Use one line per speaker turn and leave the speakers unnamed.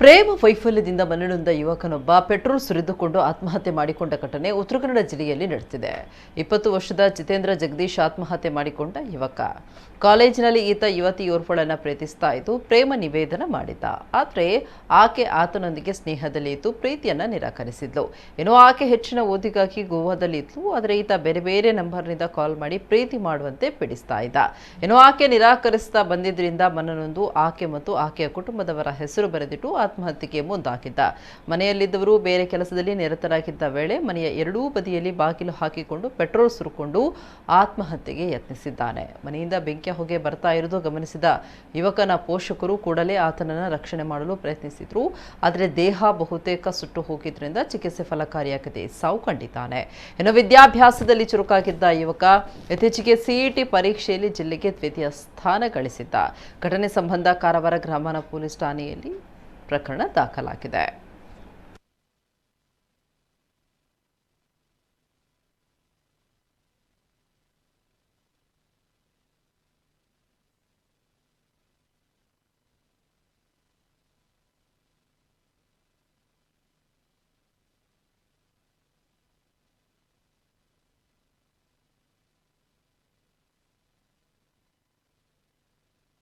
ಪ್ರೇಮ ವೈಫಲ್ಯದಿಂದ ಮನನೊಂದ ಯುವಕನೊಬ್ಬ ಪೆಟ್ರೋಲ್ ಸುರಿದುಕೊಂಡು ಆತ್ಮಹತ್ಯೆ ಮಾಡಿಕೊಂಡ ಘಟನೆ ಉತ್ತರ ಕನ್ನಡ ಜಿಲ್ಲೆಯಲ್ಲಿ ನಡೆದಿದೆ. 20 ವರ್ಷದ ಜಿತೇಂದ್ರ ಜಗದೀಶ್ ಆತ್ಮಹತ್ಯೆ ಮಾಡಿಕೊಂಡ ಯುವಕ. ಕಾಲೇಜಿನಲ್ಲಿ ಈತ ಯುವತಿಯೋರ್ವಳನ್ನು ಪ್ರೀತಿಸ್ತಾ ಇದ್ದು ಪ್ರೇಮ ನಿವೇದನ ಮಾಡಿದ್ದ. ಆದರೆ ಆಕೆ ಆತನೊಂದಿಗೆ ಸ್ನೇಹದಲ್ಲಿ ಇದ್ದು ಪ್ರೀತಿಯನ್ನ ನಿರಾಕರಿಸಿದ್ಲು. ಇನ್ನು ಆಕೆ ಹೆಚ್ಚಿನ ಓದಿಗಾಗಿ ಗೋವಾದಲ್ಲಿ ಇದ್ಲು. ಆದರೆ ಈತ ಬೇರೆ ಬೇರೆ ನಂಬರ್ನಿಂದ ಕಾಲ್ ಮಾಡಿ ಪ್ರೀತಿ ಮಾಡುವಂತೆ ಪೀಡಿಸ್ತಾ ಇದ್ದ. ಇನ್ನು ಆಕೆ ನಿರಾಕರಿಸ್ತಾ ಬಂದಿದ್ದರಿಂದ ಮನನೊಂದು ಆಕೆ ಮತ್ತು ಆಕೆಯ ಕುಟುಂಬದವರ ಹೆಸರು ಬರೆದಿಟ್ಟು ಆತ್ಮಹತ್ಯೆಗೆ ಮುಂದಾಗಿದ್ದ. ಮನೆಯಲ್ಲಿದ್ದವರು ಬೇರೆ ಕೆಲಸದಲ್ಲಿ ನಿರತರಾಗಿದ್ದ ವೇಳೆ ಮನೆಯ ಎರಡೂ ಬದಿಯಲ್ಲಿ ಬಾಗಿಲು ಹಾಕಿಕೊಂಡು ಪೆಟ್ರೋಲ್ ಸುರಿಕೊಂಡು ಆತ್ಮಹತ್ಯೆಗೆ ಯತ್ನಿಸಿದ್ದಾನೆ. ಮನೆಯಿಂದ ಬೆಂಕಿ ಹೊಗೆ ಬರ್ತಾ ಇರುವುದು ಗಮನಿಸಿದ ಯುವಕನ ಪೋಷಕರು ಕೂಡಲೇ ಆತನನ್ನು ರಕ್ಷಣೆ ಮಾಡಲು ಪ್ರಯತ್ನಿಸಿದ್ರು. ಆದರೆ ದೇಹ ಬಹುತೇಕ ಸುಟ್ಟು ಹೋಗಿದ್ರಿಂದ ಚಿಕಿತ್ಸೆ ಫಲಕಾರಿಯಾಗದೆ ಸಾವು ಕಂಡಿದ್ದಾನೆ. ಇನ್ನು ವಿದ್ಯಾಭ್ಯಾಸದಲ್ಲಿ ಚುರುಕಾಗಿದ್ದ ಯುವಕ ಇತ್ತೀಚೆಗೆ ಸಿಇಟಿ ಪರೀಕ್ಷೆಯಲ್ಲಿ ಜಿಲ್ಲೆಗೆ ದ್ವಿತೀಯ ಸ್ಥಾನ ಗಳಿಸಿದ್ದ. ಘಟನೆ ಸಂಬಂಧ ಕಾರವಾರ ಗ್ರಾಮಾಂತರ ಪೊಲೀಸ್ ಠಾಣೆಯಲ್ಲಿ ಪ್ರಕರಣ ದಾಖಲಾಗಿದೆ.